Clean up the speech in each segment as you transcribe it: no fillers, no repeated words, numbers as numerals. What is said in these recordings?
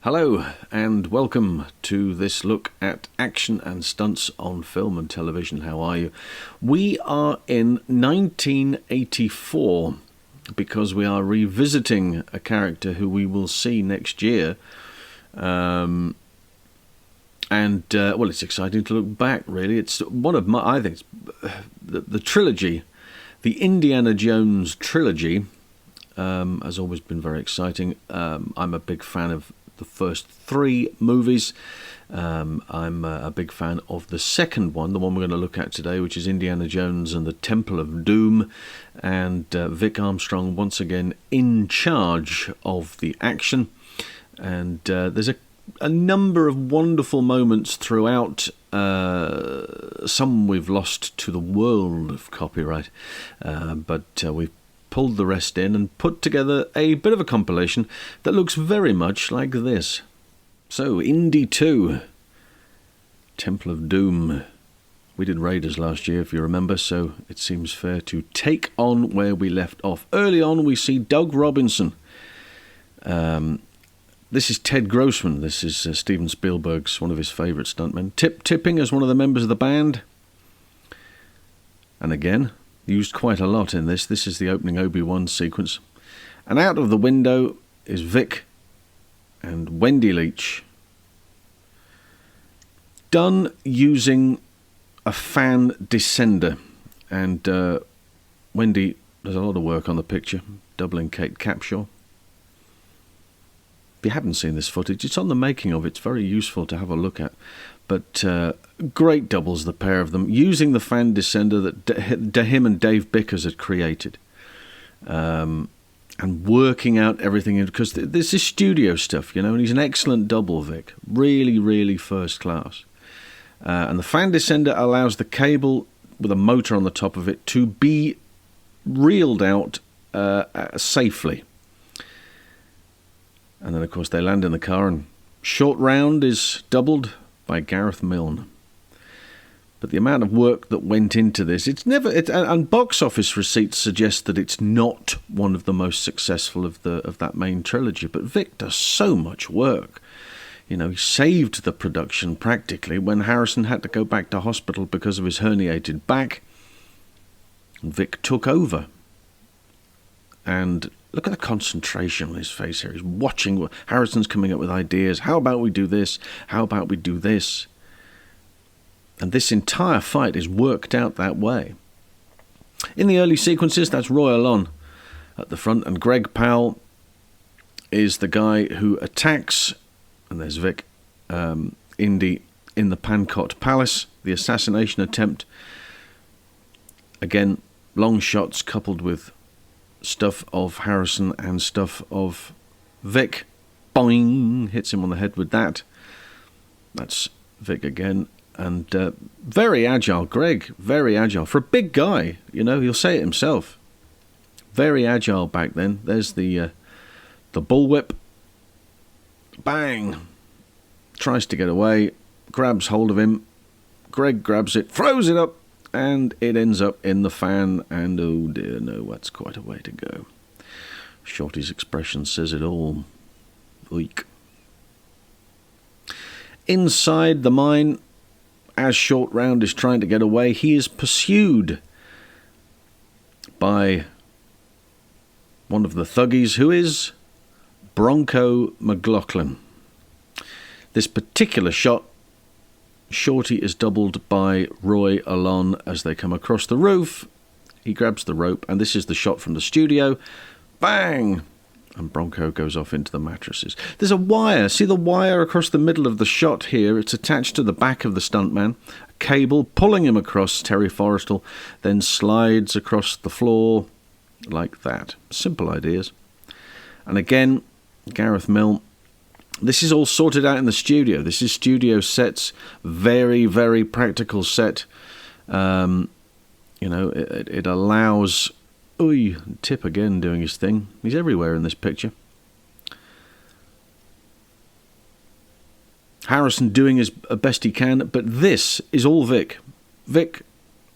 Hello and welcome to this look at action and stunts on film and television. How are you? We are in 1984 because we are revisiting a character who we will see next year. Well, it's exciting to look back, really. It's one of my, I think, it's the trilogy, the Indiana Jones trilogy, has always been very exciting. I'm a big fan of the first three movies. I'm a big fan of the second one, the one we're going to look at today, which is Indiana Jones and the Temple of Doom, and VIC ARMSTRONG once again in charge of the action. And there's a number of wonderful moments throughout. Some we've lost to the world of copyright, but we've pulled the rest in and put together a bit of a compilation that looks very much like this. So, Indy 2, Temple of Doom. We did Raiders last year, if you remember, so it seems fair to take on where we left off. Early on, we see Doug Robinson. This is Ted Grossman. This is Steven Spielberg's, one of his favourite stuntmen. Tipping as one of the members of the band. And again, used quite a lot in this. This is the opening Obi-Wan sequence. And out of the window is Vic and Wendy Leach. Done using a fan descender. And Wendy does a lot of work on the picture, doubling Kate Capshaw. If you haven't seen this footage, it's on the making of. It's very useful to have a look at. But great doubles, the pair of them, using the fan descender that him and Dave Bickers had created. And working out everything, because this is studio stuff, you know, and he's an excellent double, Vic. Really, really first class. And the fan descender allows the cable with a motor on the top of it to be reeled out safely. And then, of course, they land in the car, and Short Round is doubled by Gareth Milne. But the amount of work that went into this, and box office receipts suggest that it's not one of the most successful of that main trilogy. But Vic does so much work. You know, he saved the production practically when Harrison had to go back to hospital because of his herniated back. And Vic took over. And look at the concentration on his face here. He's watching. Harrison's coming up with ideas. How about we do this? How about we do this? And this entire fight is worked out that way. In the early sequences, that's Roy Alon at the front, and Greg Powell is the guy who attacks, and there's Vic, Indy in the Pancot Palace, the assassination attempt. Again, long shots coupled with stuff of Harrison and stuff of Vic. Boing! Hits him on the head with that. That's Vic again. And very agile, Greg. Very agile. For a big guy, you know, he'll say it himself. Very agile back then. There's the bullwhip. Bang! Tries to get away. Grabs hold of him. Greg grabs it. Throws it up. And it ends up in the fan, and oh dear, no, that's quite a way to go. Shorty's expression says it all. Oik. Inside the mine, as Short Round is trying to get away, he is pursued by one of the thuggies, who is Bronco McLaughlin. This particular shot, Shorty is doubled by Roy Alon as they come across the roof. He grabs the rope, and this is the shot from the studio. Bang! And Bronco goes off into the mattresses. There's a wire. See the wire across the middle of the shot here? It's attached to the back of the stuntman. A cable pulling him across Terry Forrestal, then slides across the floor like that. Simple ideas. And again, Gareth Milne. This is all sorted out in the studio. This is studio sets. Very, very practical set. You know, it allows... Ooh, Tip again doing his thing. He's everywhere in this picture. Harrison doing his best he can, but this is all Vic. Vic,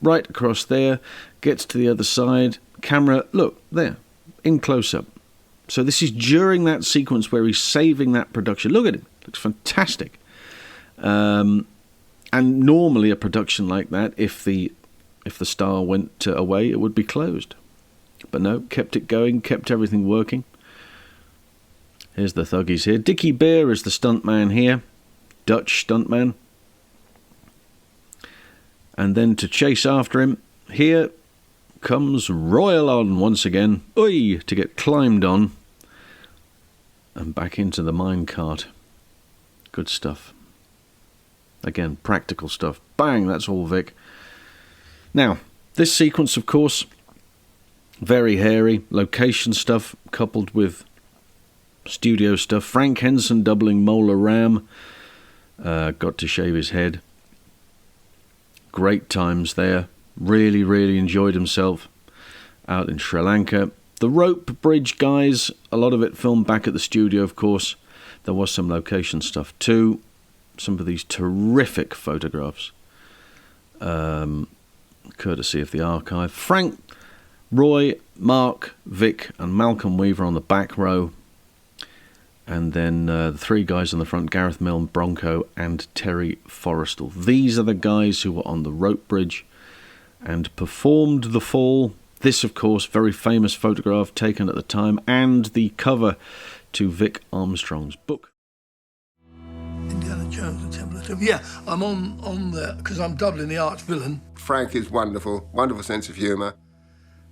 right across there, gets to the other side. Camera, look, there, in close-up. So this is during that sequence where he's saving that production. Look at him. Looks fantastic. And normally a production like that, if the star went away, it would be closed. But no, kept it going, kept everything working. Here's the thuggies here. Dickie Beer is the stuntman here. Dutch stuntman. And then to chase after him, here comes Royal on once again. Oi! To get climbed on. And back into the minecart. Good stuff. Again, practical stuff. Bang, that's all Vic. Now, this sequence, of course, very hairy. Location stuff coupled with studio stuff. Frank Henson doubling Mola Ram. Got to shave his head. Great times there. Really, really enjoyed himself out in Sri Lanka. The rope bridge guys, a lot of it filmed back at the studio, of course. There was some location stuff too. Some of these terrific photographs, courtesy of the archive. Frank, Roy, Mark, Vic and Malcolm Weaver on the back row. And then the three guys on the front, Gareth Milne, Bronco and Terry Forrestal. These are the guys who were on the rope bridge and performed the fall. This, of course, very famous photograph taken at the time and the cover to Vic Armstrong's book. Indiana Jones and Temple of Doom. Yeah, I'm on there because I'm doubling the arch villain. Frank is wonderful, wonderful sense of humour.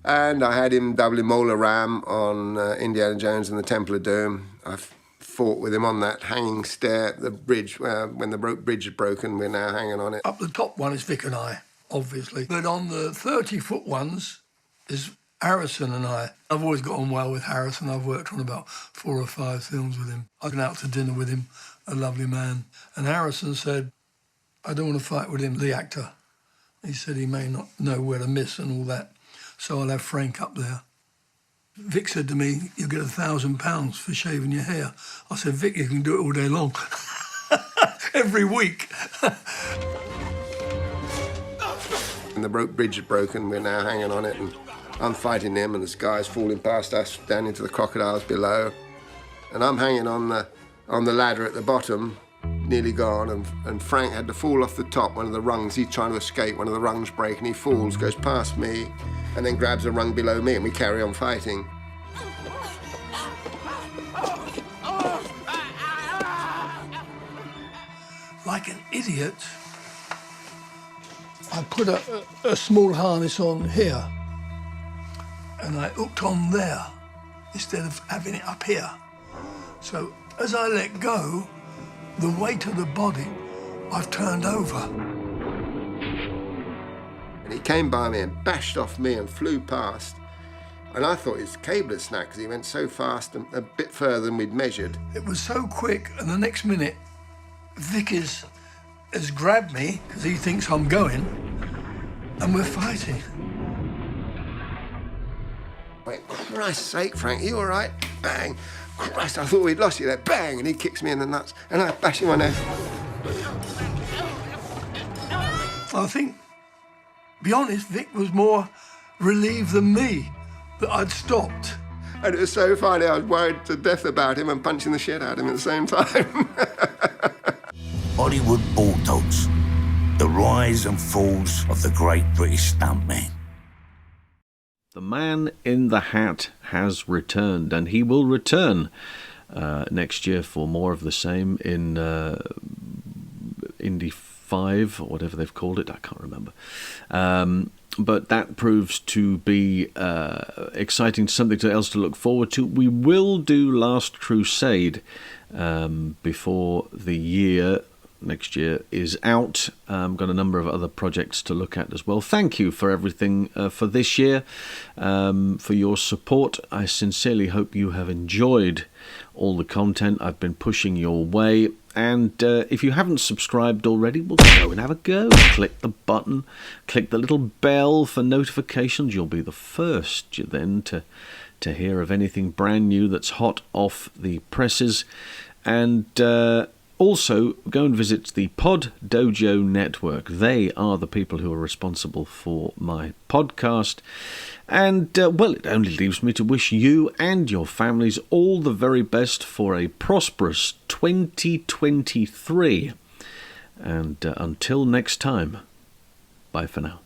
And I had him doubling Mola Ram on Indiana Jones and the Temple of Doom. I fought with him on that hanging stair at the bridge. When the rope bridge is broken, we're now hanging on it. Up the top one is Vic and I, obviously. But on the 30-foot ones is Harrison and I. I've always got on well with Harrison. I've worked on about 4 or 5 films with him. I've been out to dinner with him, a lovely man. And Harrison said, I don't want to fight with him, the actor. He said he may not know where to miss and all that. So I'll have Frank up there. Vic said to me, you'll get £1,000 for shaving your hair. I said, Vic, you can do it all day long. Every week. And the rope bridge is broken, we're now hanging on it, and I'm fighting him, and the sky's falling past us down into the crocodiles below. And I'm hanging on the ladder at the bottom, nearly gone, and Frank had to fall off the top, one of the rungs. He's trying to escape, one of the rungs break, and he falls, goes past me, and then grabs a rung below me, and we carry on fighting. Like an idiot, I put a small harness on here, and I hooked on there, instead of having it up here. So as I let go, the weight of the body, I've turned over. And he came by me and bashed off me and flew past. And I thought his cable had snapped because he went so fast and a bit further than we'd measured. It was so quick, and the next minute, Vic has grabbed me because he thinks I'm going, and we're fighting. I went, Christ's sake, Frank, are you all right? Bang. Christ, I thought we'd lost you there. Bang, and he kicks me in the nuts, and I bash him on the head. I think, to be honest, Vic was more relieved than me that I'd stopped. And it was so funny, I was worried to death about him and punching the shit out of him at the same time. Hollywood Bulldogs, the rise and falls of the great British stuntman. The man in the hat has returned, and he will return next year for more of the same in Indy 5, or whatever they've called it. I can't remember. But that proves to be exciting, something else to look forward to. We will do Last Crusade before the year next year is out. Got a number of other projects to look at as well. Thank you for everything for this year, for your support. I sincerely hope you have enjoyed all the content I've been pushing your way. And if you haven't subscribed already, well, go and have a go. Click the button, click the little bell for notifications. You'll be the first then to hear of anything brand new that's hot off the presses. And Also, go and visit the Pod Dojo Network. They are the people who are responsible for my podcast. And, well, it only leaves me to wish you and your families all the very best for a prosperous 2023. And until next time, bye for now.